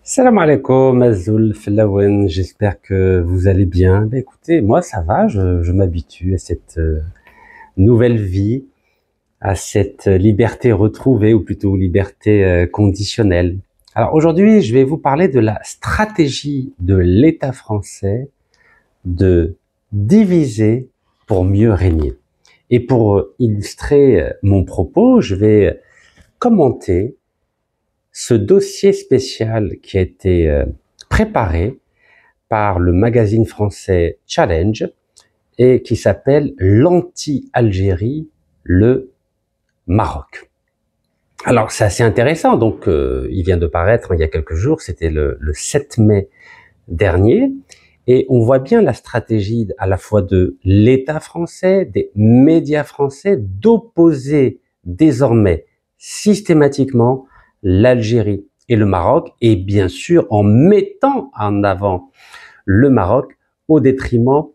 Salam alaikum, Azul Flawen, j'espère que vous allez bien. Ben écoutez, moi ça va, je m'habitue à cette nouvelle vie, à cette liberté retrouvée, ou plutôt liberté conditionnelle. Alors aujourd'hui, je vais vous parler de la stratégie de l'État français de diviser pour mieux régner. Et pour illustrer mon propos, je vais commenter ce dossier spécial qui a été préparé par le magazine français Challenge et qui s'appelle l'anti-Algérie, le Maroc. Alors c'est assez intéressant, donc il vient de paraître il y a quelques jours, c'était le 7 mai dernier, et on voit bien la stratégie à la fois de l'État français, des médias français, d'opposer désormais systématiquement l'Algérie et le Maroc, et bien sûr en mettant en avant le Maroc au détriment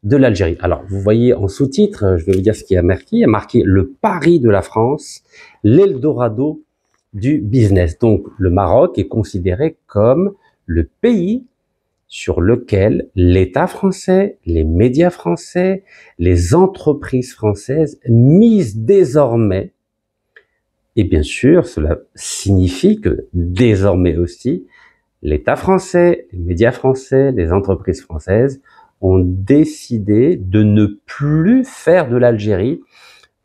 de l'Algérie. Alors, vous voyez en sous-titre, je vais vous dire ce qui a marqué. Il y a marqué le pari de la France, l'Eldorado du business. Donc, le Maroc est considéré comme le pays sur lequel l'État français, les médias français, les entreprises françaises misent désormais. Et bien sûr, cela signifie que désormais aussi, l'État français, les médias français, les entreprises françaises ont décidé de ne plus faire de l'Algérie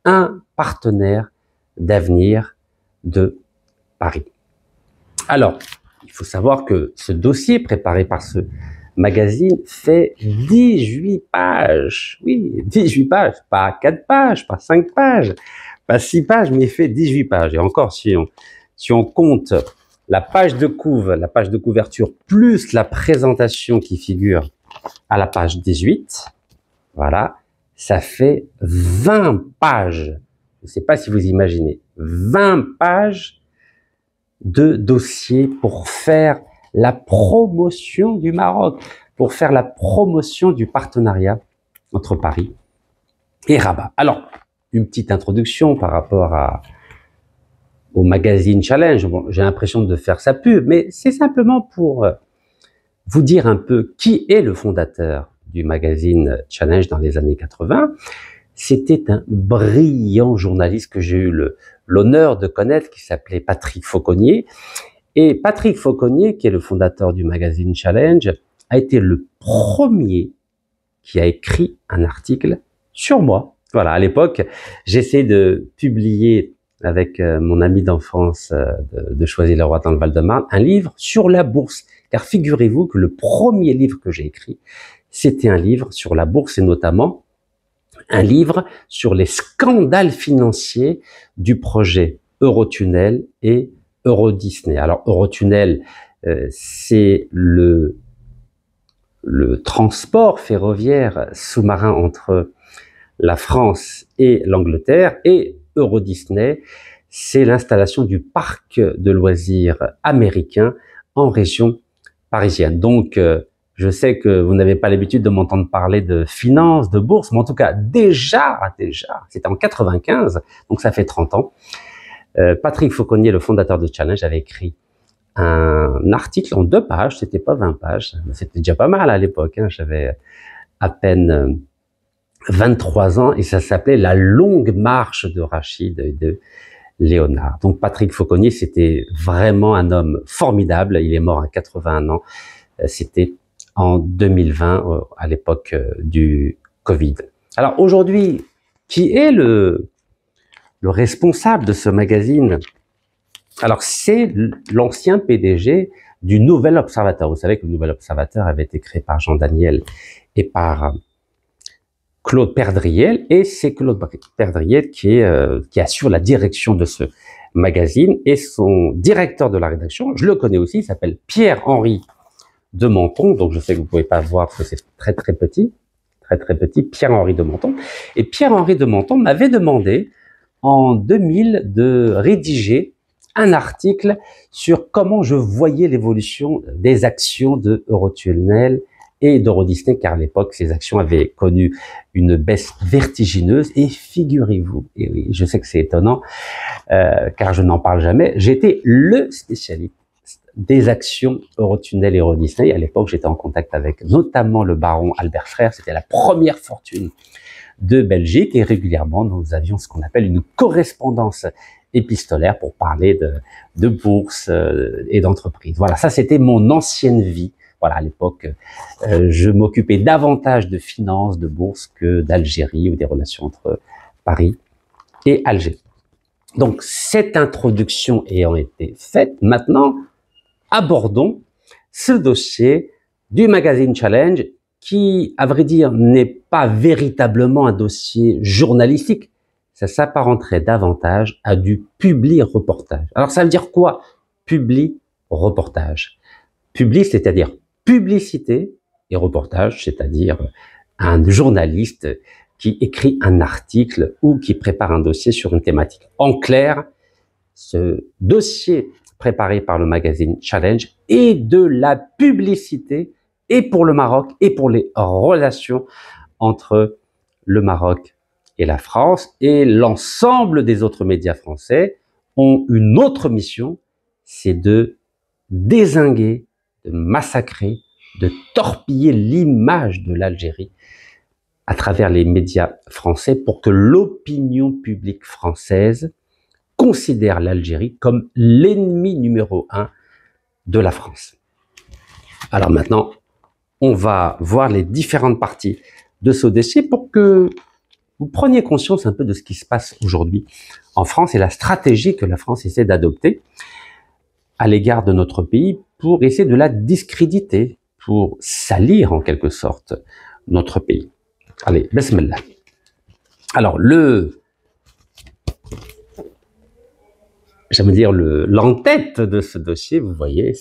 un partenaire d'avenir de Paris. Alors, il faut savoir que ce dossier préparé par ce magazine fait 18 pages. Oui, 18 pages, pas 4 pages, pas 5 pages, pas 6 pages, mais il fait 18 pages. Et encore, si on compte la page de couverture, plus la présentation qui figure à la page 18, voilà, ça fait 20 pages. Je ne sais pas si vous imaginez, 20 pages de dossiers pour faire la promotion du Maroc, pour faire la promotion du partenariat entre Paris et Rabat. Alors, une petite introduction par rapport au magazine Challenge. Bon, j'ai l'impression de faire sa pub, mais c'est simplement pour vous dire un peu qui est le fondateur du magazine Challenge dans les années 80. C'était un brillant journaliste que j'ai eu l'honneur de connaître, qui s'appelait Patrick Fauconnier. Et Patrick Fauconnier, qui est le fondateur du magazine Challenge, a été le premier qui a écrit un article sur moi. Voilà, à l'époque, j'essayais de publier avec mon ami d'enfance de Choisy-le-Roi dans le Val-de-Marne, un livre sur la bourse. Car figurez-vous que le premier livre que j'ai écrit, c'était un livre sur la bourse et notamment un livre sur les scandales financiers du projet Eurotunnel et Eurodisney. Alors Eurotunnel, c'est le transport ferroviaire sous-marin entre la France et l'Angleterre, et Eurodisney, c'est l'installation du parc de loisirs américain en région parisienne. Donc, je sais que vous n'avez pas l'habitude de m'entendre parler de finance, de bourse, mais en tout cas, déjà, c'était en 95, donc ça fait 30 ans, Patrick Fauconnier, le fondateur de Challenge, avait écrit un article en 2 pages, c'était pas 20 pages, c'était déjà pas mal à l'époque, hein, j'avais à peine 23 ans, et ça s'appelait La longue marche de Rachid et de Léonard. Donc Patrick Fauconnier, c'était vraiment un homme formidable, il est mort à 81 ans, c'était en 2020, à l'époque du Covid. Alors aujourd'hui, qui est le responsable de ce magazine? Alors c'est l'ancien PDG du Nouvel Observateur. Vous savez que le Nouvel Observateur avait été créé par Jean Daniel et par Claude Perdriel, et c'est Claude Perdriel qui assure la direction de ce magazine, et son directeur de la rédaction, je le connais aussi, il s'appelle Pierre-Henri de Menton, donc je sais que vous pouvez pas voir parce que c'est très petit, Pierre-Henri de Menton. Et Pierre-Henri de Menton m'avait demandé en 2000 de rédiger un article sur comment je voyais l'évolution des actions de Eurotunnel et d'Eurodisney, car à l'époque, ces actions avaient connu une baisse vertigineuse. Et figurez-vous, et oui, je sais que c'est étonnant, car je n'en parle jamais, j'étais le des actions Eurotunnel et Eurodisney. À l'époque, j'étais en contact avec notamment le baron Albert Frère. C'était la première fortune de Belgique et régulièrement, nous avions ce qu'on appelle une correspondance épistolaire pour parler de bourse et d'entreprise. Voilà, ça c'était mon ancienne vie. Voilà, à l'époque, je m'occupais davantage de finances, de bourse que d'Algérie ou des relations entre Paris et Alger. Donc, cette introduction ayant été faite, maintenant, abordons ce dossier du magazine Challenge qui, à vrai dire, n'est pas véritablement un dossier journalistique. Ça s'apparenterait davantage à du publi-reportage. Alors, ça veut dire quoi, publi-reportage? Publi, c'est-à-dire publicité, et reportage, c'est-à-dire un journaliste qui écrit un article ou qui prépare un dossier sur une thématique. En clair, ce dossier préparé par le magazine Challenge est de la publicité et pour le Maroc et pour les relations entre le Maroc et la France. Et l'ensemble des autres médias français ont une autre mission, c'est de dézinguer, de massacrer, de torpiller l'image de l'Algérie à travers les médias français pour que l'opinion publique française considère l'Algérie comme l'ennemi numéro 1 de la France. Alors maintenant, on va voir les différentes parties de ce dossier pour que vous preniez conscience un peu de ce qui se passe aujourd'hui en France et la stratégie que la France essaie d'adopter à l'égard de notre pays pour essayer de la discréditer, pour salir en quelque sorte notre pays. Allez, bismillah. Alors, l'entête de ce dossier, vous voyez,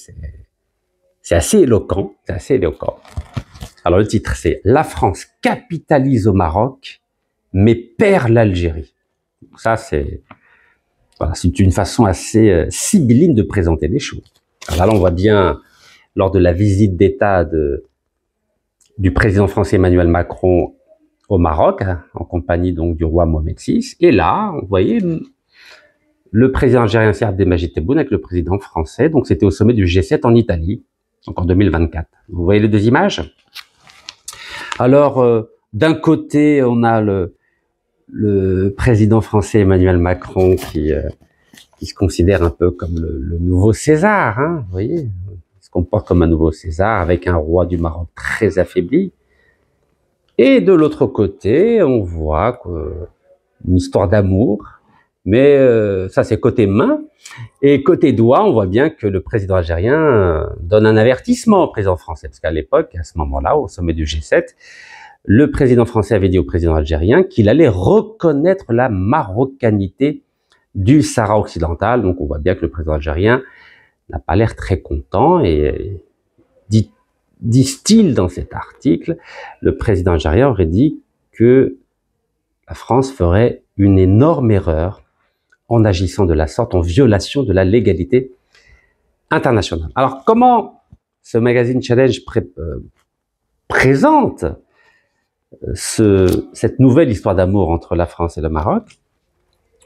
c'est assez éloquent, Alors, le titre, c'est « La France capitalise au Maroc, mais perd l'Algérie ». Ça, c'est une façon assez sibylline de présenter les choses. Alors là, on voit bien, lors de la visite d'État du président français Emmanuel Macron au Maroc, en compagnie donc du roi Mohamed VI. Et là, vous voyez, le président algérien Abdel Abdelmajid Tebboune avec le président français. Donc, c'était au sommet du G7 en Italie, donc en 2024. Vous voyez les deux images? Alors, d'un côté, on a le président français Emmanuel Macron qui se considère un peu comme le nouveau César, hein, vous voyez, il se comporte comme un nouveau César avec un roi du Maroc très affaibli. Et de l'autre côté, on voit une histoire d'amour, mais ça c'est côté main. Et côté doigt, on voit bien que le président algérien donne un avertissement au président français, parce qu'à l'époque, à ce moment-là, au sommet du G7, le président français avait dit au président algérien qu'il allait reconnaître la marocanité du Sahara occidental. Donc on voit bien que le président algérien n'a pas l'air très content et disent-ils dans cet article, le président algérien aurait dit que la France ferait une énorme erreur en agissant de la sorte, en violation de la légalité internationale. Alors, comment ce magazine Challenge présente cette nouvelle histoire d'amour entre la France et le Maroc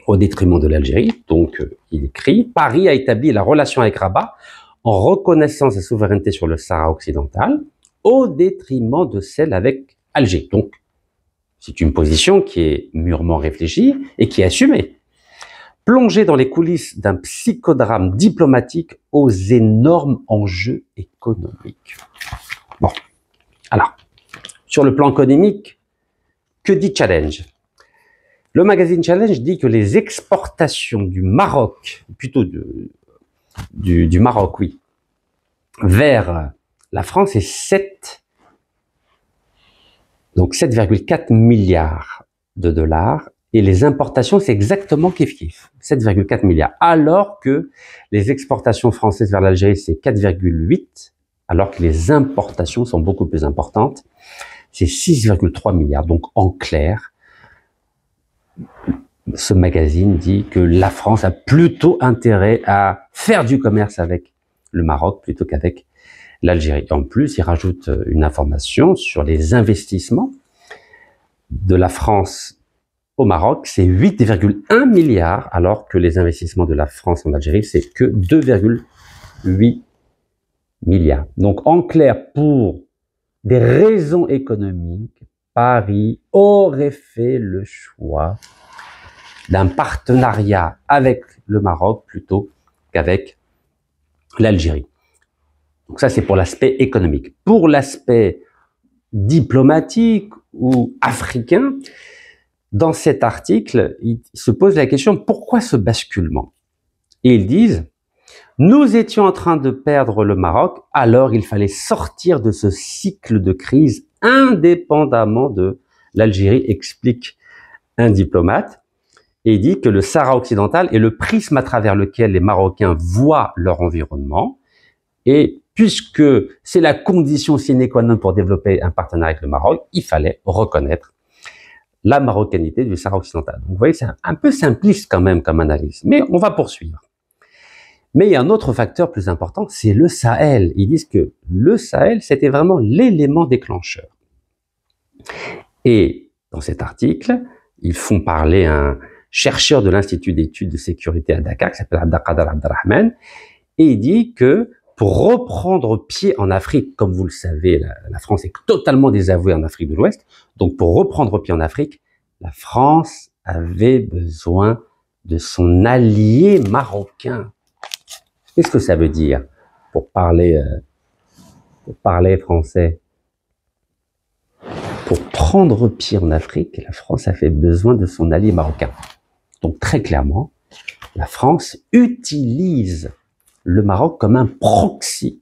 au détriment de l'Algérie? Donc, il écrit « Paris a établi la relation avec Rabat en reconnaissant sa souveraineté sur le Sahara occidental au détriment de celle avec Alger. » Donc, c'est une position qui est mûrement réfléchie et qui est assumée. Plongé dans les coulisses d'un psychodrame diplomatique aux énormes enjeux économiques. Bon, alors, sur le plan économique, que dit Challenge? Le magazine Challenge dit que les exportations du Maroc, plutôt du Maroc, oui, vers la France est 7,4 milliards de dollars. Et les importations, c'est exactement kiff-kiff, 7,4 milliards. Alors que les exportations françaises vers l'Algérie, c'est 4,8, alors que les importations sont beaucoup plus importantes. C'est 6,3 milliards. Donc, en clair, ce magazine dit que la France a plutôt intérêt à faire du commerce avec le Maroc plutôt qu'avec l'Algérie. En plus, il rajoute une information sur les investissements de la France au Maroc, c'est 8,1 milliards, alors que les investissements de la France en Algérie, c'est que 2,8 8 milliards. Donc, en clair, pour des raisons économiques, Paris aurait fait le choix d'un partenariat avec le Maroc plutôt qu'avec l'Algérie. Donc ça, c'est pour l'aspect économique. Pour l'aspect diplomatique ou africain, dans cet article, il se pose la question, pourquoi ce basculement? Et ils disent, nous étions en train de perdre le Maroc, alors il fallait sortir de ce cycle de crise indépendamment de l'Algérie, explique un diplomate. Et il dit que le Sahara occidental est le prisme à travers lequel les Marocains voient leur environnement. Et puisque c'est la condition sine qua non pour développer un partenariat avec le Maroc, il fallait reconnaître la marocanité du Sahara occidental. Donc vous voyez, c'est un peu simpliste quand même comme analyse, mais on va poursuivre. Mais il y a un autre facteur plus important, c'est le Sahel. Ils disent que le Sahel, c'était vraiment l'élément déclencheur. Et dans cet article, ils font parler un chercheur de l'Institut d'études de sécurité à Dakar, qui s'appelle Abdelkader Abdelrahman, et il dit que pour reprendre pied en Afrique, comme vous le savez, la France est totalement désavouée en Afrique de l'Ouest, donc pour reprendre pied en Afrique, la France avait besoin de son allié marocain. Qu'est-ce que ça veut dire pour parler français? Pour prendre pied en Afrique, la France avait besoin de son allié marocain. Donc très clairement, la France utilise le Maroc comme un proxy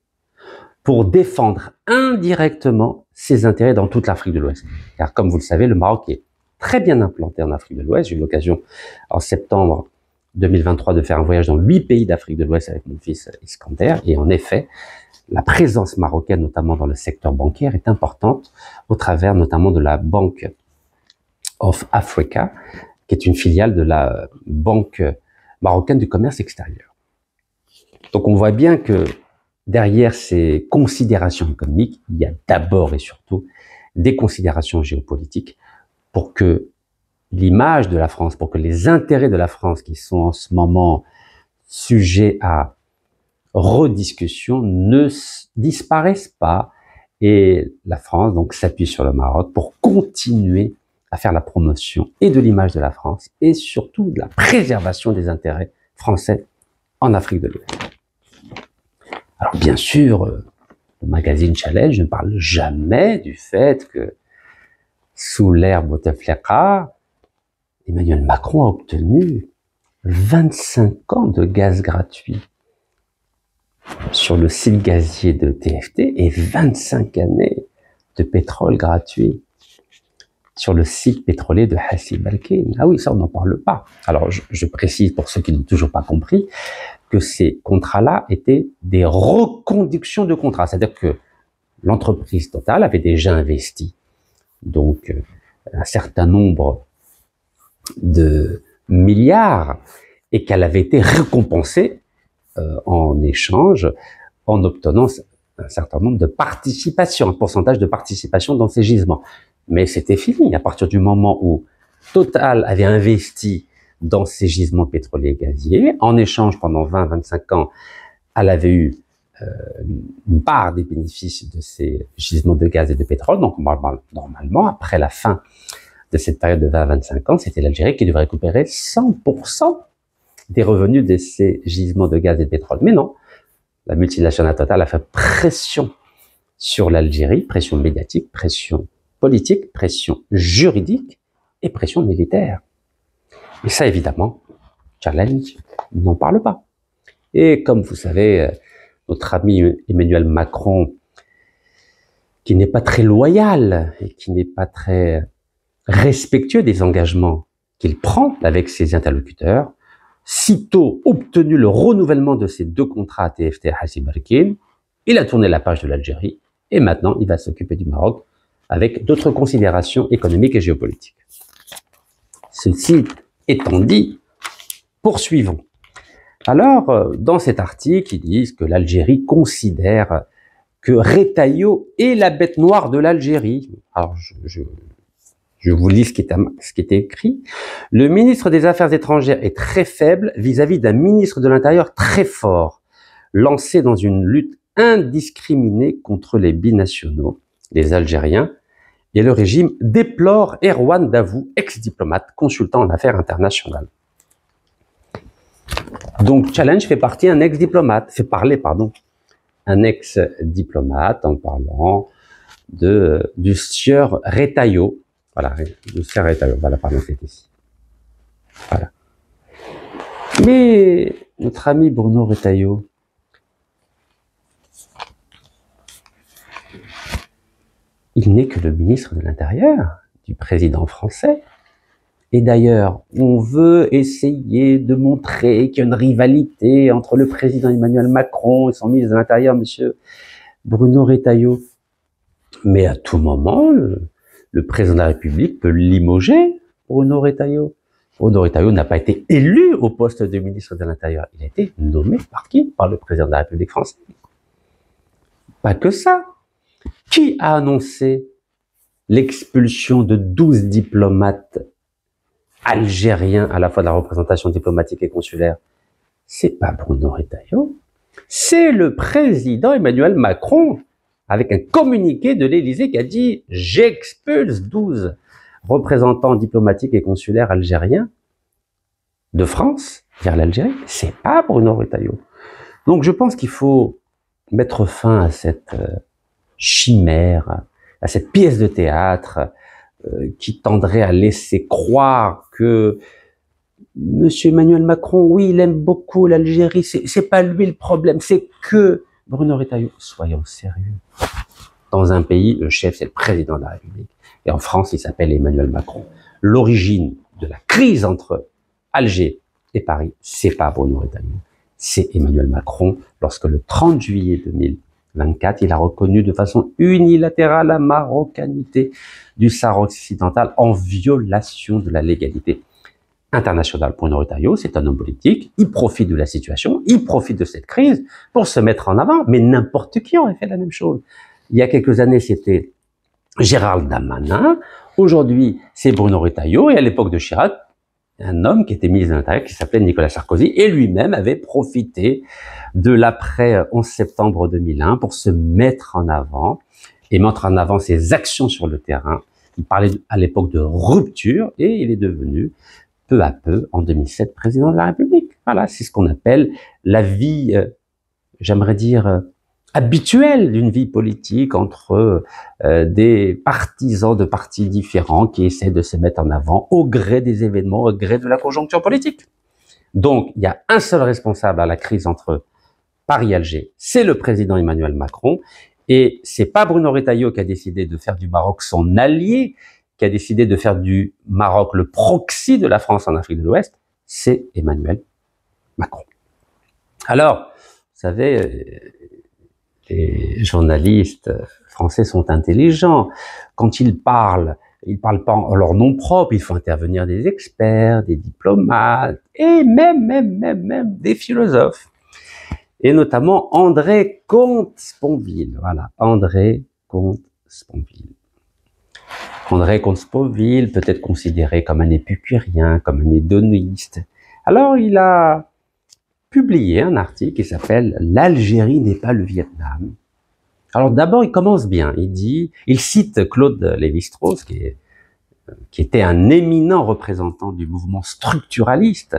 pour défendre indirectement ses intérêts dans toute l'Afrique de l'Ouest. Car comme vous le savez, le Maroc est très bien implanté en Afrique de l'Ouest. J'ai eu l'occasion en septembre 2023 de faire un voyage dans 8 pays d'Afrique de l'Ouest avec mon fils Iskander. Et en effet, la présence marocaine, notamment dans le secteur bancaire, est importante au travers notamment de la Bank of Africa, qui est une filiale de la Banque marocaine du commerce extérieur. Donc on voit bien que derrière ces considérations économiques, il y a d'abord et surtout des considérations géopolitiques pour que l'image de la France, pour que les intérêts de la France qui sont en ce moment sujets à rediscussion ne disparaissent pas et la France donc s'appuie sur le Maroc pour continuer à faire la promotion et de l'image de la France et surtout de la préservation des intérêts français en Afrique de l'Ouest. Alors bien sûr, le magazine Challenge ne parle jamais du fait que sous l'ère Bouteflika, Emmanuel Macron a obtenu 25 ans de gaz gratuit sur le site gazier de TFT et 25 années de pétrole gratuit sur le site pétrolier de Hassi Balkine. Ah oui, ça on n'en parle pas. Alors je précise pour ceux qui n'ont toujours pas compris que ces contrats-là étaient des reconductions de contrats. C'est-à-dire que l'entreprise Total avait déjà investi donc un certain nombre de milliards et qu'elle avait été récompensée en échange en obtenant un certain nombre de participations, un pourcentage de participation dans ces gisements. Mais c'était fini à partir du moment où Total avait investi dans ces gisements pétroliers et gaziers. En échange, pendant 20-25 ans, elle avait eu une part des bénéfices de ces gisements de gaz et de pétrole. Donc, normalement, après la fin de cette période de 20 à 25 ans, c'était l'Algérie qui devrait récupérer 100% des revenus de ces gisements de gaz et de pétrole. Mais non, la multinationale Total a fait pression sur l'Algérie, pression médiatique, pression politique, pression juridique et pression militaire. Et ça, évidemment, Challenge n'en parle pas. Et comme vous savez, notre ami Emmanuel Macron, qui n'est pas très loyal et qui n'est pas très respectueux des engagements qu'il prend avec ses interlocuteurs, sitôt obtenu le renouvellement de ces 2 contrats TFT à Hassi Balkine, il a tourné la page de l'Algérie et maintenant il va s'occuper du Maroc avec d'autres considérations économiques et géopolitiques. Ceci étant dit, poursuivons. Alors, dans cet article, ils disent que l'Algérie considère que Retailleau est la bête noire de l'Algérie. Alors, je vous lis ce qui était écrit. Le ministre des Affaires étrangères est très faible vis-à-vis d'un ministre de l'Intérieur très fort. lancé dans une lutte indiscriminée contre les binationaux, les Algériens, et le régime déplore Erwan Davout, ex-diplomate, consultant en affaires internationales. Donc Challenge fait parler, un ex-diplomate en parlant du sieur Retailleau. Voilà, du sieur Retailleau, voilà, pardon, c'est ici. Voilà. Mais notre ami Bruno Retailleau, il n'est que le ministre de l'Intérieur du président français. Et d'ailleurs, on veut essayer de montrer qu'il y a une rivalité entre le président Emmanuel Macron et son ministre de l'Intérieur, monsieur Bruno Retailleau. Mais à tout moment, le président de la République peut limoger Bruno Retailleau. Bruno Retailleau n'a pas été élu au poste de ministre de l'Intérieur. Il a été nommé par qui? Par le président de la République française. Pas que ça. Qui a annoncé l'expulsion de 12 diplomates algériens à la fois de la représentation diplomatique et consulaire? C'est pas Bruno Retailleau, c'est le président Emmanuel Macron, avec un communiqué de l'Élysée qui a dit « J'expulse 12 représentants diplomatiques et consulaires algériens de France vers l'Algérie ». C'est pas Bruno Retailleau. Donc je pense qu'il faut mettre fin à cette chimère, à cette pièce de théâtre qui tendrait à laisser croire que Monsieur Emmanuel Macron, oui, il aime beaucoup l'Algérie, c'est pas lui le problème, c'est que Bruno Retailleau. Soyons sérieux. Dans un pays, le chef, c'est le président de la République. Et en France, il s'appelle Emmanuel Macron. L'origine de la crise entre Alger et Paris, c'est pas Bruno Retailleau, c'est Emmanuel Macron, lorsque le 30 juillet 2024, il a reconnu de façon unilatérale la marocanité du Sahara occidental en violation de la légalité internationale. Bruno Retailleau, c'est un homme politique, il profite de la situation, il profite de cette crise pour se mettre en avant, mais n'importe qui aurait fait la même chose. Il y a quelques années, c'était Gérald Darmanin, aujourd'hui, c'est Bruno Retailleau, et à l'époque de Chirac, un homme qui était ministre de l'Intérieur, qui s'appelait Nicolas Sarkozy, et lui-même avait profité de l'après 11 septembre 2001 pour se mettre en avant, et mettre en avant ses actions sur le terrain. Il parlait à l'époque de rupture, et il est devenu, peu à peu, en 2007, président de la République. Voilà, c'est ce qu'on appelle la vie, j'aimerais dire, habituelle d'une vie politique entre des partisans de partis différents qui essaient de se mettre en avant au gré des événements, au gré de la conjoncture politique. Donc, il y a un seul responsable à la crise entre Paris et Alger, c'est le président Emmanuel Macron, et c'est pas Bruno Retailleau qui a décidé de faire du Maroc son allié, qui a décidé de faire du Maroc le proxy de la France en Afrique de l'Ouest, c'est Emmanuel Macron. Alors, vous savez, les journalistes français sont intelligents. Quand ils parlent pas en leur nom propre, il faut intervenir des experts, des diplomates, et même des philosophes. Et notamment André Comte-Sponville. Voilà, André Comte-Sponville. André Comte-Sponville peut être considéré comme un épicurien, comme un hédoniste. Alors il a publié un article qui s'appelle « L'Algérie n'est pas le Vietnam ». Alors d'abord il commence bien, il cite Claude Lévi-Strauss, qui était un éminent représentant du mouvement structuraliste,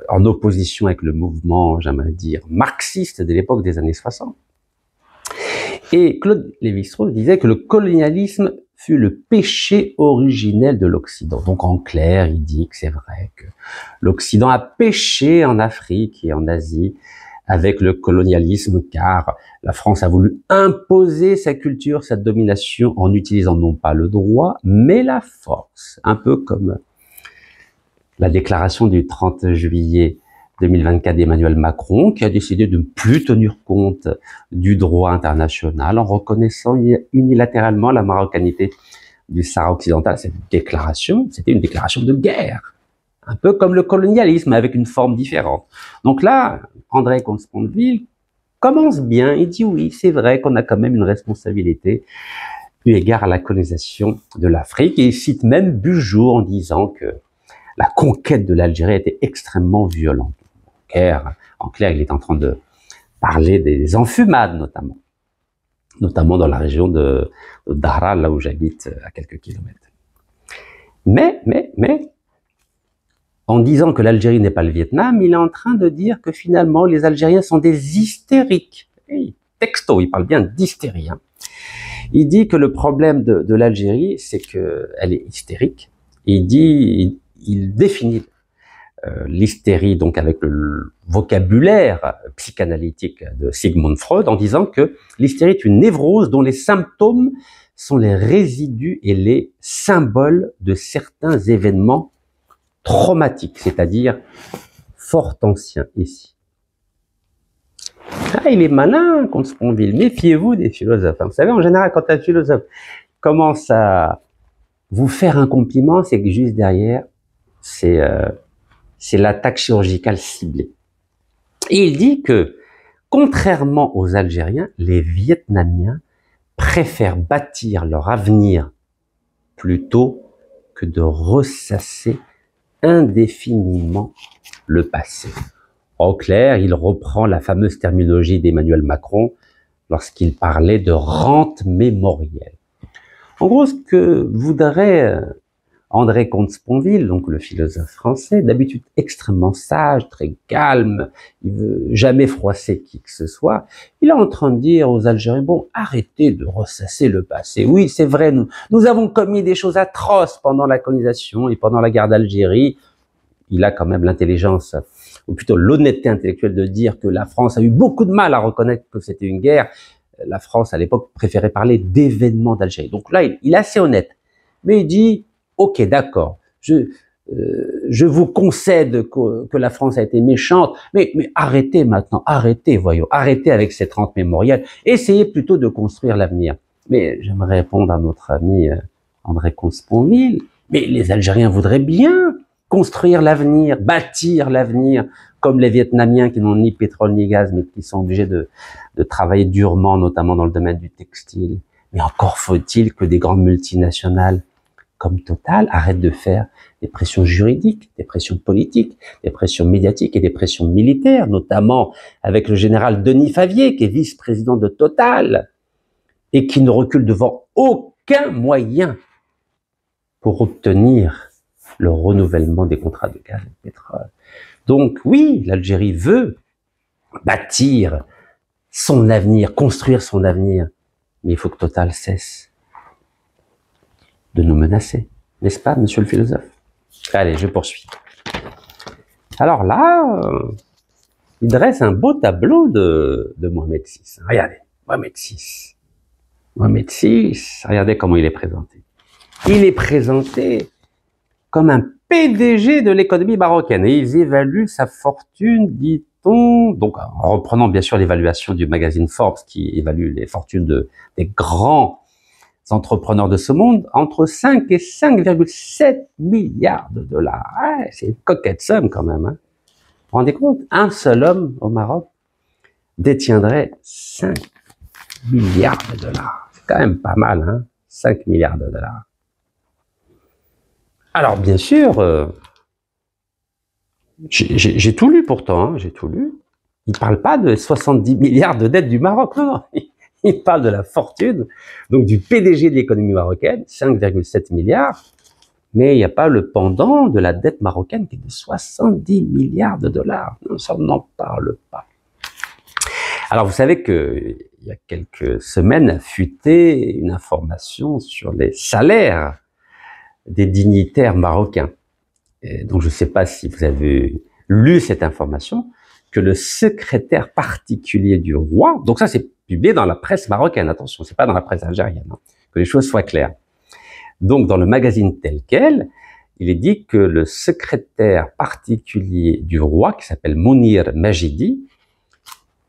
en opposition avec le mouvement, j'aimerais dire, marxiste de l'époque des années 60. Et Claude Lévi-Strauss disait que le colonialisme fut le péché originel de l'Occident. Donc en clair, il dit que c'est vrai que l'Occident a péché en Afrique et en Asie avec le colonialisme, car la France a voulu imposer sa culture, sa domination, en utilisant non pas le droit, mais la force. Un peu comme la déclaration du 30 juillet 2024 d'Emmanuel Macron, qui a décidé de ne plus tenir compte du droit international en reconnaissant unilatéralement la marocanité du Sahara occidental. Cette déclaration, c'était une déclaration de guerre, un peu comme le colonialisme, avec une forme différente. Donc là, André Comte-Sponville commence bien, il dit oui, c'est vrai qu'on a quand même une responsabilité eu égard à la colonisation de l'Afrique, et il cite même Bugeaud en disant que la conquête de l'Algérie était extrêmement violente. En clair, il est en train de parler des enfumades notamment dans la région de Dahra, là où j'habite, à quelques kilomètres. Mais, en disant que l'Algérie n'est pas le Vietnam, il est en train de dire que finalement les Algériens sont des hystériques. Et texto, il parle bien d'hystérie. Hein. Il dit que le problème de l'Algérie, c'est qu'elle est hystérique. Il définit l'hystérie donc avec le vocabulaire psychanalytique de Sigmund Freud en disant que l'hystérie est une névrose dont les symptômes sont les résidus et les symboles de certains événements traumatiques, c'est-à-dire fort anciens ici. Ah, il est malin, Comte Sponville. Méfiez-vous des philosophes. Vous savez, en général, quand un philosophe commence à vous faire un compliment, c'est que juste derrière, c'est l'attaque chirurgicale ciblée. Et il dit que, contrairement aux Algériens, les Vietnamiens préfèrent bâtir leur avenir plutôt que de ressasser indéfiniment le passé. En clair, il reprend la fameuse terminologie d'Emmanuel Macron lorsqu'il parlait de rente mémorielle. En gros, ce que voudrait André Comte-Sponville, donc le philosophe français, d'habitude extrêmement sage, très calme, il veut jamais froisser qui que ce soit, il est en train de dire aux Algériens, bon, arrêtez de ressasser le passé. Oui, c'est vrai, nous avons commis des choses atroces pendant la colonisation et pendant la guerre d'Algérie. Il a quand même l'intelligence, ou plutôt l'honnêteté intellectuelle de dire que la France a eu beaucoup de mal à reconnaître que c'était une guerre. La France, à l'époque, préférait parler d'événements d'Algérie. Donc là, il est assez honnête. Mais il dit, ok, d'accord, je vous concède que la France a été méchante, mais arrêtez maintenant, arrêtez avec cette rente mémorielle, essayez plutôt de construire l'avenir. Mais j'aimerais répondre à notre ami André Comte-Sponville, mais les Algériens voudraient bien construire l'avenir, bâtir l'avenir, comme les Vietnamiens qui n'ont ni pétrole ni gaz, mais qui sont obligés de travailler durement, notamment dans le domaine du textile. Mais encore faut-il que des grandes multinationales comme Total arrêtent de faire des pressions juridiques, des pressions politiques, des pressions médiatiques et des pressions militaires, notamment avec le général Denis Favier, qui est vice-président de Total, et qui ne recule devant aucun moyen pour obtenir le renouvellement des contrats de gaz et de pétrole. Donc oui, l'Algérie veut bâtir son avenir, construire son avenir, mais il faut que Total cesse de nous menacer. N'est-ce pas, monsieur le philosophe? Allez, je poursuis. Alors là, il dresse un beau tableau de Mohamed VI. Regardez, Mohamed VI. Mohamed VI, regardez comment il est présenté. Il est présenté comme un PDG de l'économie marocaine. Et ils évaluent sa fortune, dit-on, donc en reprenant bien sûr l'évaluation du magazine Forbes qui évalue les fortunes des grands entrepreneurs de ce monde, entre 5 et 5,7 milliards de dollars. Ah, c'est une coquette somme quand même. Hein. Vous vous rendez compte? Un seul homme au Maroc détiendrait 5 milliards de dollars. C'est quand même pas mal, hein? 5 milliards de dollars. Alors, bien sûr, j'ai tout lu pourtant, hein, j'ai tout lu. Il ne parle pas de 70 milliards de dettes du Maroc, non. Il parle de la fortune, donc du PDG de l'économie marocaine, 5,7 milliards, mais il n'y a pas le pendant de la dette marocaine qui est de 70 milliards de dollars. Non, ça, on n'en parle pas. Alors, vous savez qu'il y a quelques semaines a fuité une information sur les salaires des dignitaires marocains. Et donc, je ne sais pas si vous avez lu cette information, que le secrétaire particulier du roi, donc ça c'est publié dans la presse marocaine, attention, c'est pas dans la presse algérienne, hein, que les choses soient claires. Donc, dans le magazine Tel Quel, il est dit que le secrétaire particulier du roi, qui s'appelle Mounir Majidi,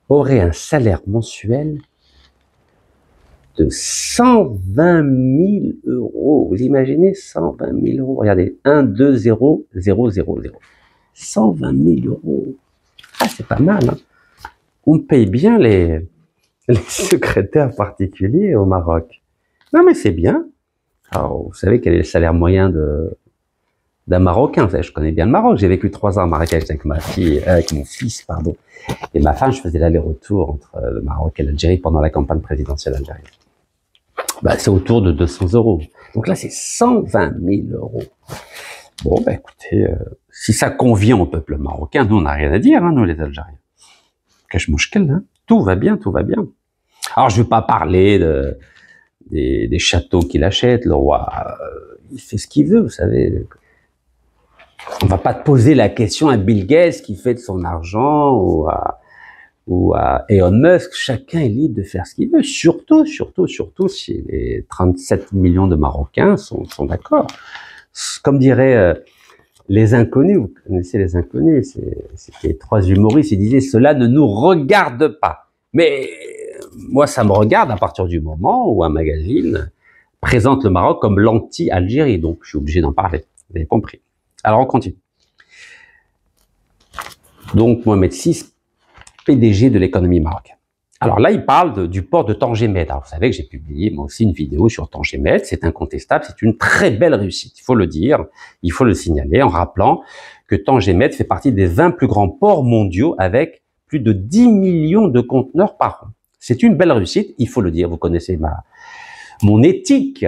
aurait un salaire mensuel de 120 000 euros. Vous imaginez 120 000 euros? Regardez, 1, 2, 0, 0, 0, 0. 120 000 euros. Ah, c'est pas mal. Hein. On paye bien les secrétaires particuliers au Maroc. Non, mais c'est bien. Alors, vous savez quel est le salaire moyen d'un Marocain. Vous savez, je connais bien le Maroc. J'ai vécu 3 ans à Marrakech avec ma fille, avec mon fils, pardon. Et ma femme, je faisais l'aller-retour entre le Maroc et l'Algérie pendant la campagne présidentielle algérienne. Bah, c'est autour de 200 €. Donc là, c'est 120 000 €. Bon, bah, écoutez, si ça convient au peuple marocain, nous, on n'a rien à dire, hein, nous, les Algériens. Cache mouchkel, hein. Tout va bien, tout va bien. Alors, je ne vais pas parler des châteaux qu'il achète. Le roi, il fait ce qu'il veut, vous savez. On va pas te poser la question à Bill Gates qui fait de son argent ou à Elon Musk. Chacun est libre de faire ce qu'il veut. Surtout si les 37 millions de Marocains sont d'accord. Comme diraient les inconnus, vous connaissez les inconnus, c'était 3 humoristes, ils disaient « Cela ne nous regarde pas ». Mais moi, ça me regarde à partir du moment où un magazine présente le Maroc comme l'anti-Algérie. Donc, je suis obligé d'en parler. Vous avez compris. Alors, on continue. Donc, Mohamed VI, PDG de l'économie marocaine. Alors là, il parle du port de Tanger Med. Alors, vous savez que j'ai publié, moi aussi, une vidéo sur Tanger Med. C'est incontestable, c'est une très belle réussite. Il faut le dire, il faut le signaler en rappelant que Tanger Med fait partie des 20 plus grands ports mondiaux avec plus de 10 millions de conteneurs par an. C'est une belle réussite, il faut le dire. Vous connaissez mon éthique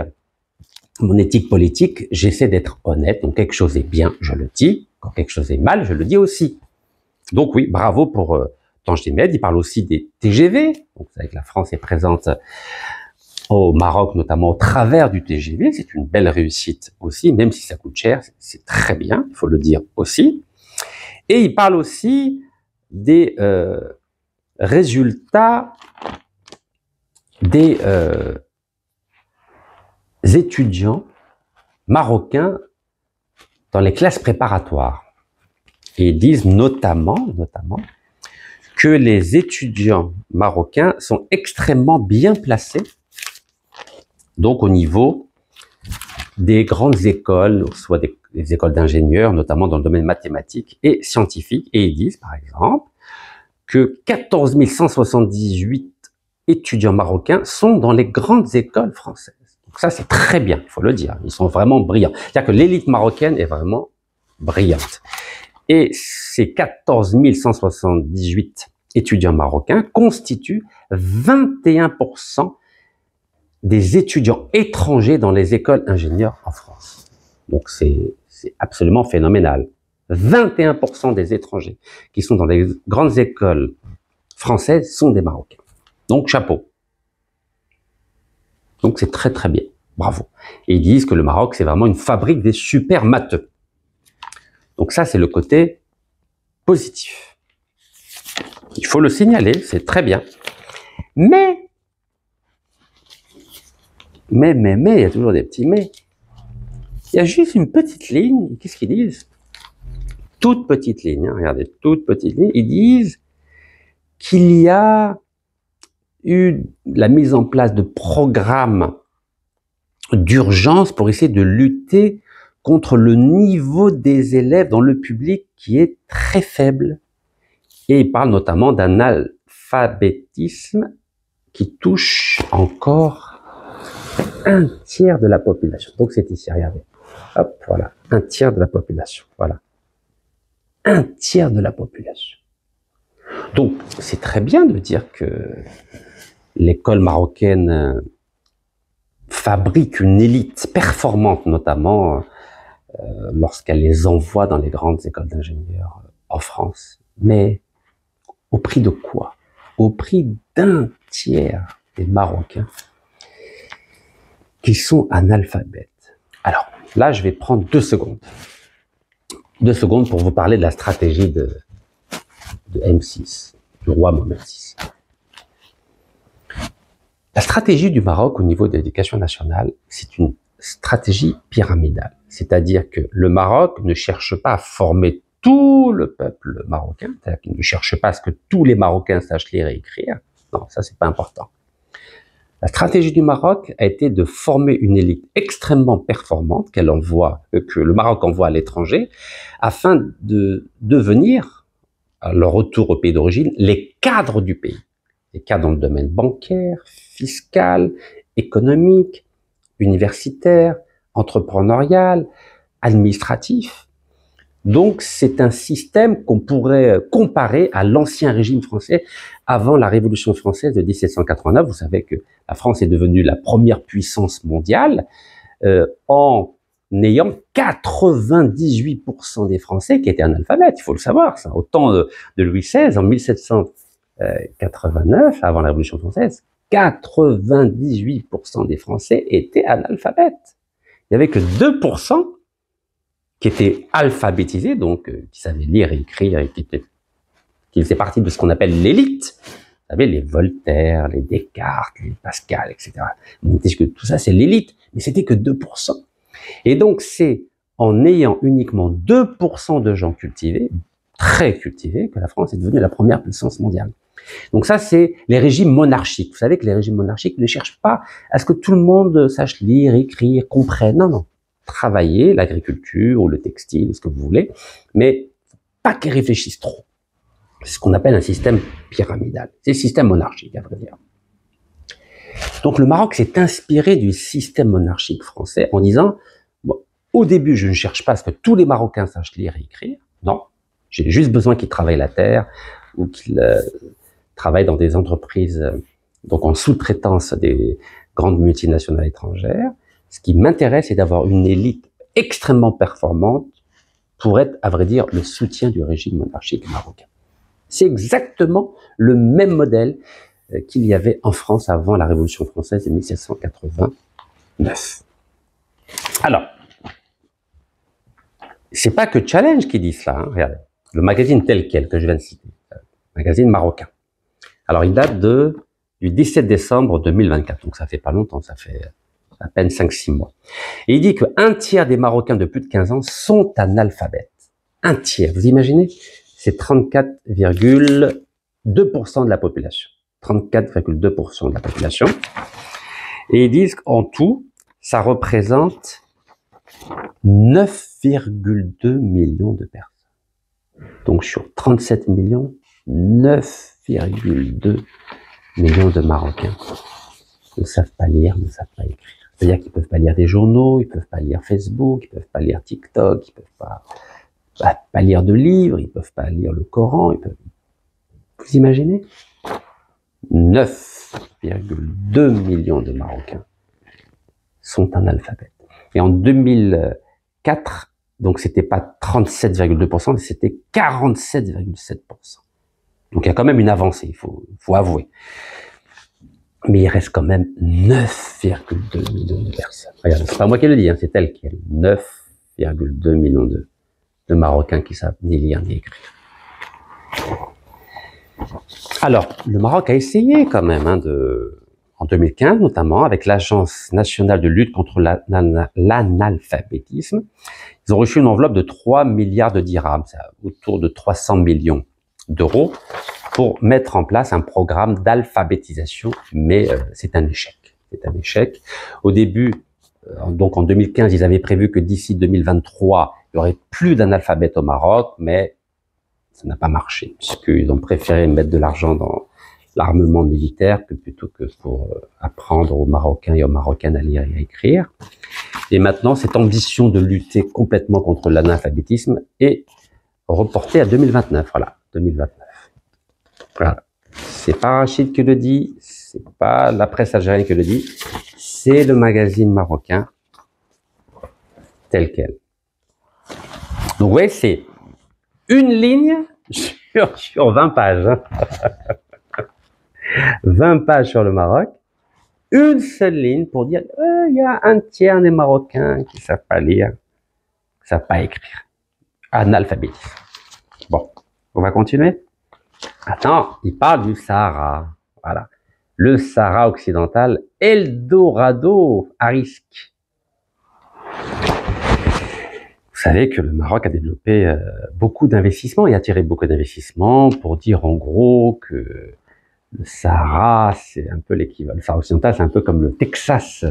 politique. J'essaie d'être honnête. Donc, quelque chose est bien, je le dis. Quand quelque chose est mal, je le dis aussi. Donc oui, bravo pour Tanger Med. Il parle aussi des TGV. Donc, vous savez que la France est présente au Maroc, notamment au travers du TGV. C'est une belle réussite aussi, même si ça coûte cher. C'est très bien, il faut le dire aussi. Et il parle aussi des résultats des étudiants marocains dans les classes préparatoires. Et ils disent notamment que les étudiants marocains sont extrêmement bien placés, donc au niveau des grandes écoles, soit des écoles d'ingénieurs, notamment dans le domaine mathématique et scientifique. Et ils disent, par exemple, que 14 178 étudiants marocains sont dans les grandes écoles françaises. Donc ça, c'est très bien, il faut le dire. Ils sont vraiment brillants. C'est-à-dire que l'élite marocaine est vraiment brillante. Et ces 14 178 étudiants marocains constituent 21% des étudiants étrangers dans les écoles ingénieurs en France. Donc c'est absolument phénoménal. 21% des étrangers qui sont dans les grandes écoles françaises sont des Marocains. Donc chapeau. Donc c'est très très bien. Bravo. Et ils disent que le Maroc, c'est vraiment une fabrique des super matheux. Donc ça, c'est le côté positif. Il faut le signaler, c'est très bien. Mais, il y a toujours des petits mais. Il y a juste une petite ligne. Qu'est-ce qu'ils disent? Toute petite ligne, hein, regardez, toute petite ligne. Ils disent qu'il y a eu la mise en place de programmes d'urgence pour essayer de lutter contre le niveau des élèves dans le public qui est très faible. Et il parle notamment d'un alphabétisme qui touche encore 1/3 de la population. Donc c'est ici, regardez. Hop, voilà, 1/3 de la population, voilà. 1/3 de la population. Donc c'est très bien de dire que l'école marocaine fabrique une élite performante, notamment lorsqu'elle les envoie dans les grandes écoles d'ingénieurs en France. Mais au prix de quoi? Au prix d'1/3 des Marocains qui sont analphabètes. Alors, là, je vais prendre 2 secondes. 2 secondes pour vous parler de la stratégie de M6, du roi Mohamed VI. La stratégie du Maroc au niveau de l'éducation nationale, c'est une stratégie pyramidale. C'est-à-dire que le Maroc ne cherche pas à former tout le peuple marocain, c'est-à-dire qu'il ne cherche pas à ce que tous les Marocains sachent lire et écrire. Non, ça c'est pas important. La stratégie du Maroc a été de former une élite extrêmement performante que le Maroc envoie à l'étranger, afin de devenir, à leur retour au pays d'origine, les cadres du pays. Les cadres dans le domaine bancaire, fiscal, économique, universitaire, entrepreneurial, administratif. Donc, c'est un système qu'on pourrait comparer à l'ancien régime français avant la Révolution française de 1789. Vous savez que la France est devenue la première puissance mondiale en ayant 98% des Français qui étaient analphabètes. Il faut le savoir, ça. Au temps de Louis XVI, en 1789, avant la Révolution française, 98% des Français étaient analphabètes. Il n'y avait que 2% qui étaient alphabétisés, donc qui savaient lire et écrire, et qui faisaient partie de ce qu'on appelle l'élite. Vous savez, les Voltaire, les Descartes, les Pascal, etc. Montesquieu, tout ça, c'est l'élite, mais c'était que 2%. Et donc, c'est en ayant uniquement 2% de gens cultivés, très cultivés, que la France est devenue la première puissance mondiale. Donc ça, c'est les régimes monarchiques. Vous savez que les régimes monarchiques ne cherchent pas à ce que tout le monde sache lire, écrire, comprenne. Non, non. Travailler l'agriculture ou le textile, ce que vous voulez, mais pas qu'ils réfléchissent trop. C'est ce qu'on appelle un système pyramidal. C'est le système monarchique, à vrai dire. Donc le Maroc s'est inspiré du système monarchique français en disant, bon, au début, je ne cherche pas à ce que tous les Marocains sachent lire et écrire. Non, j'ai juste besoin qu'ils travaillent la terre ou qu'ils travaillent dans des entreprises, donc en sous-traitance des grandes multinationales étrangères. Ce qui m'intéresse, c'est d'avoir une élite extrêmement performante pour être, à vrai dire, le soutien du régime monarchique marocain. C'est exactement le même modèle qu'il y avait en France avant la Révolution française de 1789. Alors, c'est pas que Challenge qui dit cela, hein. Regardez, le magazine tel quel que je viens de citer, magazine marocain. Alors, il date du 17 décembre 2024, donc ça fait pas longtemps, ça fait à peine 5-6 mois. Et il dit qu'un tiers des Marocains de plus de 15 ans sont analphabètes. Un tiers, vous imaginez? C'est 34,2% de la population. 34,2% de la population. Et ils disent qu'en tout, ça représente 9,2 millions de personnes. Donc sur 37 millions, 9,2 millions de Marocains ne savent pas lire, ne savent pas écrire. C'est-à-dire qu'ils peuvent pas lire des journaux, ils peuvent pas lire Facebook, ils peuvent pas lire TikTok, ils peuvent pas lire de livres, ils peuvent pas lire le Coran, vous imaginez? 9,2 millions de Marocains sont analphabètes. Et en 2004, donc c'était pas 37,2%, mais c'était 47,7%. Donc il y a quand même une avancée, il faut avouer. Mais il reste quand même 9,2 millions de personnes. Regardez, c'est pas moi qui le dis, hein, c'est tel quel. 9,2 millions de Marocains qui savent ni lire ni écrire. Alors, le Maroc a essayé quand même, en 2015 notamment, avec l'Agence nationale de lutte contre l'analphabétisme. Ils ont reçu une enveloppe de 3 milliards de dirhams, c'est autour de 300 millions d'euros, pour mettre en place un programme d'alphabétisation, mais c'est un échec. C'est un échec. Au début, donc en 2015, ils avaient prévu que d'ici 2023, il y aurait plus d'analphabètes au Maroc, mais ça n'a pas marché, puisqu'ils ont préféré mettre de l'argent dans l'armement militaire plutôt que pour apprendre aux Marocains et aux Marocaines à lire et à écrire. Et maintenant, cette ambition de lutter complètement contre l'analphabétisme est reportée à 2029. Voilà, 2029. Voilà. C'est pas Rachid qui le dit, c'est pas la presse algérienne qui le dit, c'est le magazine marocain tel quel. Donc, vous voyez, c'est une ligne sur 20 pages. 20 pages sur le Maroc, une seule ligne pour dire il y a un tiers des Marocains qui ne savent pas lire, qui ne savent pas écrire. Analphabétisme. Bon, on va continuer. Attends, il parle du Sahara. Voilà. Le Sahara occidental, Eldorado à risque. Vous savez que le Maroc a développé beaucoup d'investissements et attiré beaucoup d'investissements pour dire en gros que le Sahara, c'est un peu l'équivalent. Le Sahara occidental, c'est un peu comme le Texas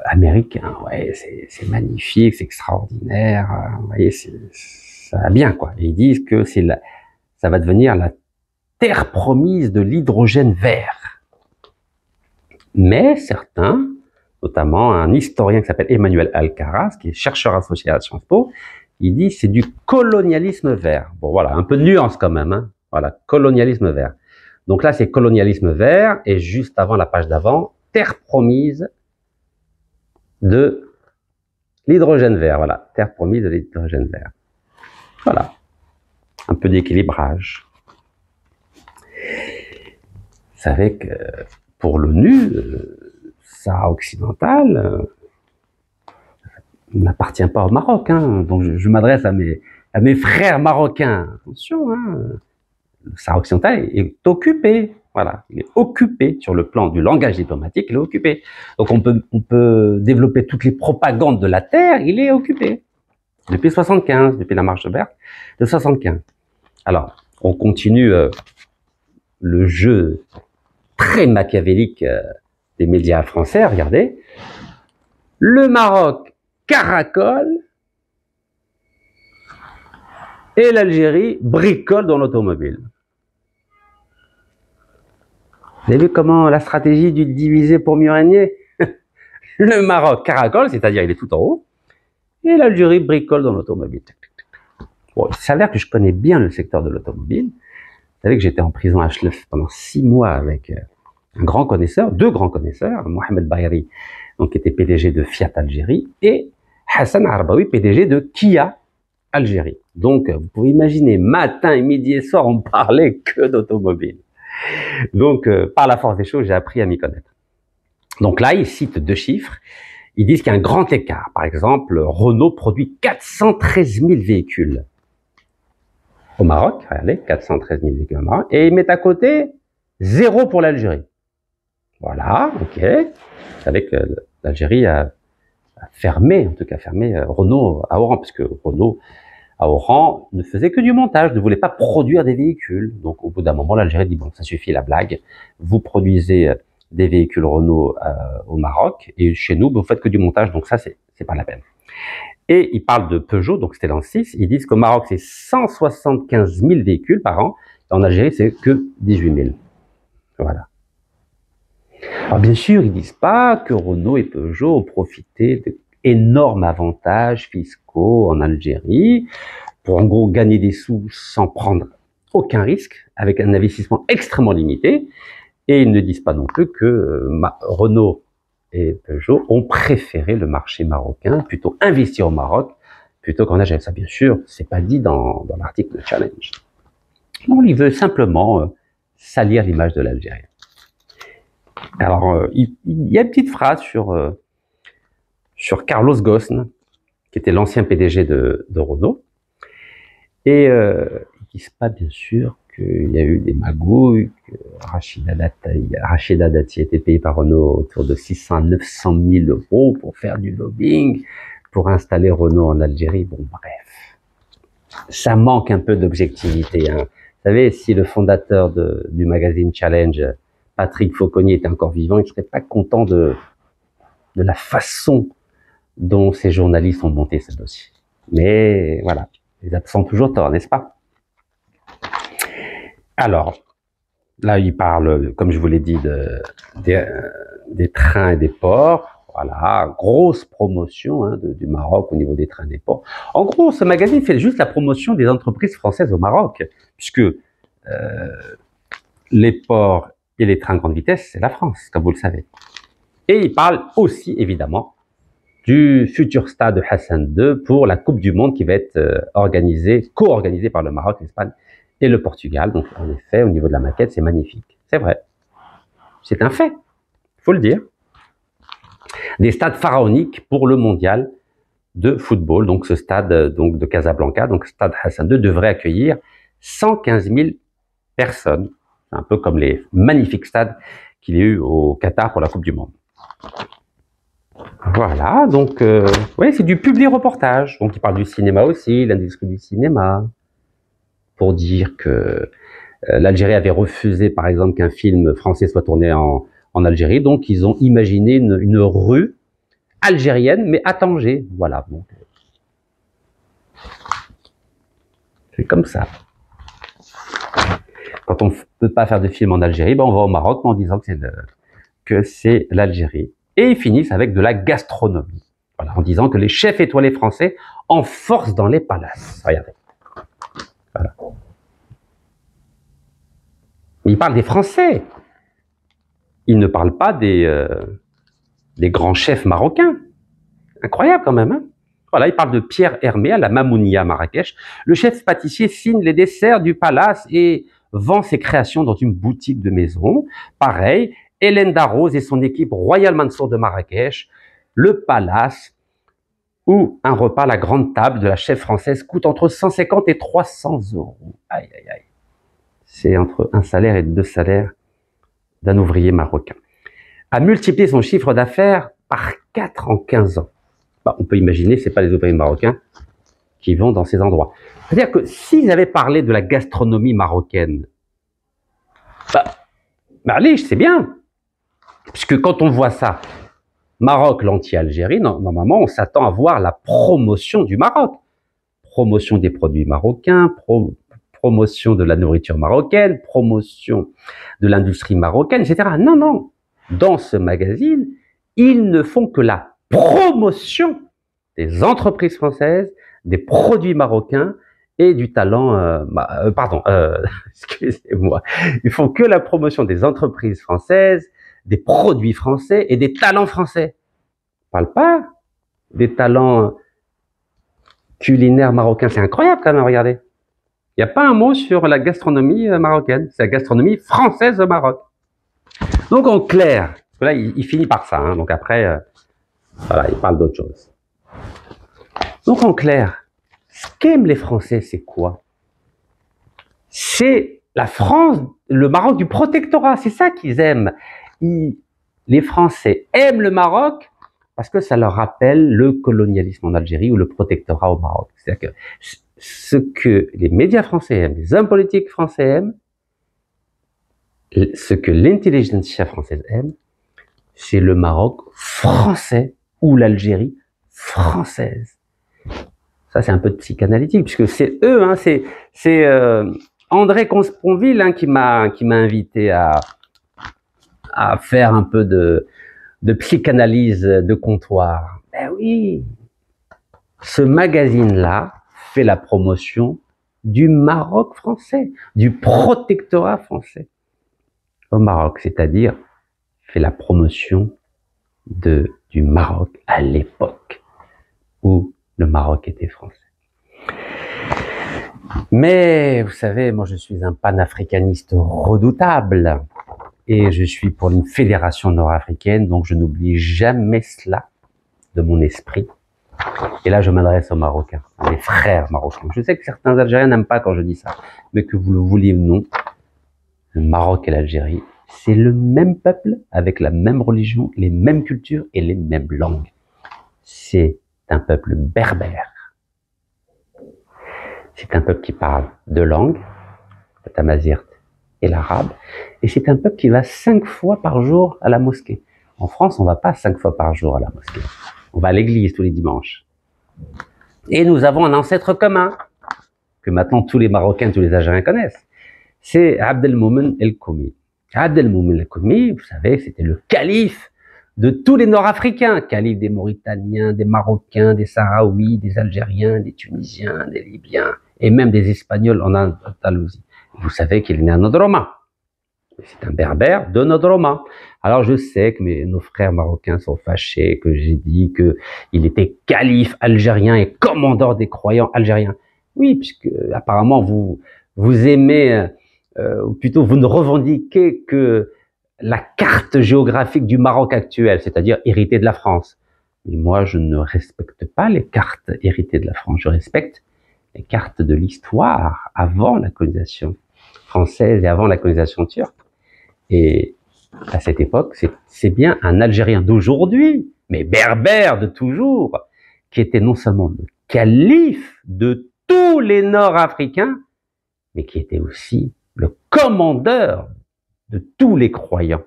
américain. Ouais, c'est magnifique, c'est extraordinaire. Vous voyez, ça va bien, quoi. Et ils disent que ça va devenir la terre promise de l'hydrogène vert. Mais certains notamment un historien qui s'appelle Emmanuel Alcaraz, qui est chercheur associé à Sciences Po. Il dit c'est du colonialisme vert. Bon voilà, un peu de nuance quand même. Hein. Voilà, colonialisme vert. Donc là, c'est colonialisme vert, et juste avant, la page d'avant, terre promise de l'hydrogène vert. Voilà, terre promise de l'hydrogène vert. Voilà, un peu d'équilibrage. Vous savez que pour l'ONU, Sahara occidental n'appartient pas au Maroc. Hein. Donc je m'adresse à mes frères marocains. Attention, hein. Le Sahara occidental est occupé. Voilà, il est occupé sur le plan du langage diplomatique, il est occupé. Donc on peut développer toutes les propagandes de la terre, il est occupé. Depuis 75, depuis la marche de Berck, de 75. Alors, on continue le jeu très machiavélique des médias français, regardez. Le Maroc caracole et l'Algérie bricole dans l'automobile. Vous avez vu comment la stratégie du diviser pour mieux régner? Le Maroc caracole, c'est-à-dire il est tout en haut, et l'Algérie bricole dans l'automobile. Bon, il s'avère que je connais bien le secteur de l'automobile. Vous savez que j'étais en prison à Chlef pendant 6 mois avec un grand connaisseur, 2 grands connaisseurs, Mohamed Bayri, donc qui était PDG de Fiat Algérie, et Hassan Arbaoui, PDG de Kia Algérie. Donc, vous pouvez imaginer, matin, et midi et soir, on parlait que d'automobile. Donc, par la force des choses, j'ai appris à m'y connaître. Donc là, ils citent 2 chiffres. Ils disent qu'il y a un grand écart. Par exemple, Renault produit 413 000 véhicules au Maroc. Regardez, 413 000 véhicules au Maroc. Et ils mettent à côté 0 pour l'Algérie. Voilà, ok. Vous savez que l'Algérie a fermé, en tout cas fermé Renault à Oran, parce que Renault à Oran ne faisait que du montage, ne voulait pas produire des véhicules. Donc au bout d'un moment, l'Algérie dit bon, ça suffit la blague, vous produisez des véhicules Renault au Maroc, et chez nous, vous faites que du montage, donc ça, c'est pas la peine. Et ils parlent de Peugeot, donc Stellantis, 6, ils disent qu'au Maroc, c'est 175 000 véhicules par an, et en Algérie, c'est que 18 000. Voilà. Alors bien sûr, ils disent pas que Renault et Peugeot ont profité d'énormes avantages fiscaux en Algérie, pour en gros gagner des sous sans prendre aucun risque, avec un investissement extrêmement limité. Et ils ne disent pas non plus que Renault et Peugeot ont préféré le marché marocain, plutôt investir au Maroc, plutôt qu'en Algérie. Ça, bien sûr, c'est pas dit dans l'article de Challenge. Non, il veut simplement salir l'image de l'Algérie. Alors, il y a une petite phrase sur Carlos Ghosn, qui était l'ancien PDG de Renault, et ils disent pas, bien sûr, qu'il y a eu des magouilles, que Rachida Dati était payé par Renault autour de 600 à 900 000 euros pour faire du lobbying, pour installer Renault en Algérie. Bon, bref. Ça manque un peu d'objectivité. Hein. Vous savez, si le fondateur du magazine Challenge, Patrick Fauconnier, était encore vivant, il ne serait pas content de la façon dont ces journalistes ont monté ce dossier. Mais voilà, les absents toujours tort, n'est-ce pas? Alors, là, il parle, comme je vous l'ai dit, des trains et des ports. Voilà, grosse promotion hein, du Maroc au niveau des trains et des ports. En gros, ce magazine fait juste la promotion des entreprises françaises au Maroc, puisque les ports et les trains grande vitesse, c'est la France, comme vous le savez. Et il parle aussi, évidemment, du futur stade de Hassan II pour la Coupe du Monde qui va être co-organisée par le Maroc, l'Espagne et le Portugal. Donc, en effet, au niveau de la maquette, c'est magnifique. C'est vrai. C'est un fait. Il faut le dire. Des stades pharaoniques pour le mondial de football. Donc, ce stade donc, de Casablanca, donc stade Hassan II, devrait accueillir 115 000 personnes. C'est un peu comme les magnifiques stades qu'il y a eu au Qatar pour la Coupe du Monde. Voilà, donc, ouais, c'est du publi-reportage. Donc, il parle du cinéma aussi, l'industrie du cinéma, pour dire que l'Algérie avait refusé, par exemple, qu'un film français soit tourné en Algérie. Donc, ils ont imaginé une rue algérienne, mais à Tanger. Voilà. Donc, c'est comme ça. Quand on ne peut pas faire de film en Algérie, ben on va au Maroc en disant que c'est l'Algérie. Et ils finissent avec de la gastronomie. Voilà, en disant que les chefs étoilés français en force dans les palaces. Regardez. Voilà. Ils parlent des Français. Ils ne parlent pas des grands chefs marocains. Incroyable quand même, hein. Voilà, il parle de Pierre Hermé à la Mamounia à Marrakech. Le chef pâtissier signe les desserts du palace et vend ses créations dans une boutique de maison. Pareil, Hélène Darroze et son équipe Royal Mansour de Marrakech, le palace, où un repas à la grande table de la chef française coûte entre 150 et 300 euros. Aïe, aïe, aïe. C'est entre un salaire et 2 salaires d'un ouvrier marocain. A multiplié son chiffre d'affaires par 4 en 15 ans. Bah, on peut imaginer, c'est pas les ouvriers marocains qui vont dans ces endroits. C'est-à-dire que s'ils avaient parlé de la gastronomie marocaine, allez, c'est bien. Puisque quand on voit ça, Maroc, l'anti-Algérie, normalement, on s'attend à voir la promotion du Maroc. Promotion des produits marocains, promotion de la nourriture marocaine, promotion de l'industrie marocaine, etc. Non, non. Dans ce magazine, ils ne font que la promotion des entreprises françaises, des produits marocains et du talent... excusez-moi. Ils font que la promotion des entreprises françaises, des produits français et des talents français. Ils ne parlent pas des talents culinaires marocains. C'est incroyable quand même, regardez. Il n'y a pas un mot sur la gastronomie marocaine. C'est la gastronomie française au Maroc. Donc en clair, parce que là, il finit par ça. Hein, donc après, voilà, il parle d'autre chose. Donc en clair, ce qu'aiment les Français, c'est quoi? C'est la France, le Maroc du protectorat. C'est ça qu'ils aiment. Les Français aiment le Maroc parce que ça leur rappelle le colonialisme en Algérie ou le protectorat au Maroc. C'est-à-dire que ce que les médias français aiment, les hommes politiques français aiment, ce que l'intelligentsia française aime, c'est le Maroc français ou l'Algérie française. Ça, c'est un peu de psychanalytique, puisque c'est eux, hein, c'est André Consponville hein, qui m'a invité à faire un peu de psychanalyse de comptoir. Ben oui, ce magazine-là fait la promotion du Maroc français, du protectorat français au Maroc, c'est-à-dire fait la promotion du Maroc à l'époque où le Maroc était français. Mais vous savez, moi je suis un panafricaniste redoutable et je suis pour une fédération nord-africaine, donc je n'oublie jamais cela de mon esprit. Et là je m'adresse aux Marocains, à mes frères marocains. Je sais que certains Algériens n'aiment pas quand je dis ça, mais que vous le vouliez ou non, le Maroc et l'Algérie, c'est le même peuple avec la même religion, les mêmes cultures et les mêmes langues. C'est un peuple berbère. C'est un peuple qui parle deux langues, le tamazight et l'arabe, et c'est un peuple qui va 5 fois par jour à la mosquée. En France, on ne va pas 5 fois par jour à la mosquée. On va à l'église tous les dimanches. Et nous avons un ancêtre commun, que maintenant tous les Marocains, tous les Algériens connaissent. C'est Abdelmoumen El Koumi. Abdelmoumen El Koumi, vous savez, c'était le calife de tous les Nord-Africains, calife des Mauritaniens, des Marocains, des Sahraouis, des Algériens, des Tunisiens, des Libyens, et même des Espagnols en Andalousie. Vous savez qu'il est né à Nodroma. C'est un berbère de Nodroma. Alors je sais que nos frères marocains sont fâchés, que j'ai dit qu'il était calife algérien et commandeur des croyants algériens. Oui, puisque apparemment vous aimez, ou plutôt vous ne revendiquez que la carte géographique du Maroc actuel, c'est-à-dire héritée de la France. Mais moi, je ne respecte pas les cartes héritées de la France. Je respecte les cartes de l'histoire avant la colonisation française et avant la colonisation turque. Et à cette époque, c'est bien un Algérien d'aujourd'hui, mais berbère de toujours, qui était non seulement le calife de tous les Nord-Africains, mais qui était aussi le commandeur de tous les croyants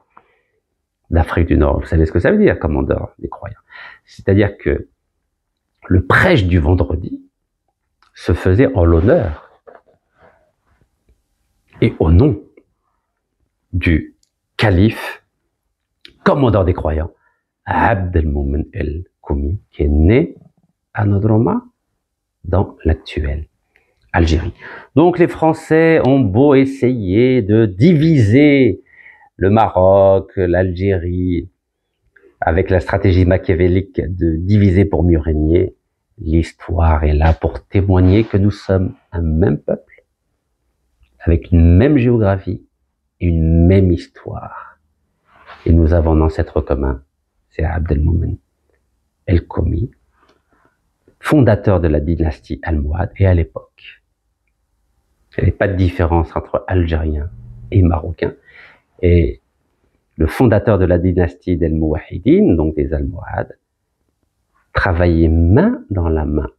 d'Afrique du Nord. Vous savez ce que ça veut dire, commandeur des croyants? C'est-à-dire que le prêche du vendredi se faisait en l'honneur et au nom du calife, commandeur des croyants Abd el-Moumen el-Koumi, qui est né à Nodroma, dans l'actuelle Algérie. Donc les Français ont beau essayer de diviser le Maroc, l'Algérie, avec la stratégie machiavélique de diviser pour mieux régner, l'histoire est là pour témoigner que nous sommes un même peuple, avec une même géographie, une même histoire. Et nous avons un ancêtre commun, c'est Abd el-Moumen el-Koumi, fondateur de la dynastie almohade, et à l'époque, il n'y avait pas de différence entre Algériens et Marocains. Et le fondateur de la dynastie des Mouahidines, donc des Almohades, travaillait main dans la main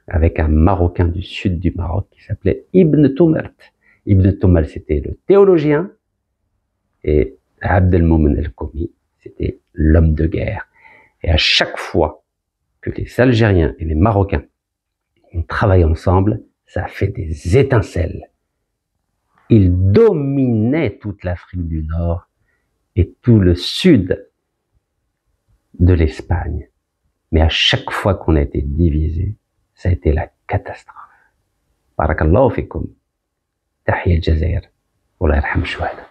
avec un Marocain du sud du Maroc qui s'appelait Ibn Tumert. Ibn Tumert, c'était le théologien, et Abd el-Moumen el-Koumi, c'était l'homme de guerre. Et à chaque fois que les Algériens et les Marocains ont travaillé ensemble, ça a fait des étincelles. Ils dominaient toute l'Afrique du Nord et tout le sud de l'Espagne. Mais à chaque fois qu'on a été divisé, ça a été la catastrophe. Barakallahu fikum. Tahiyya al-Jazair. Wallah yarham shuhada.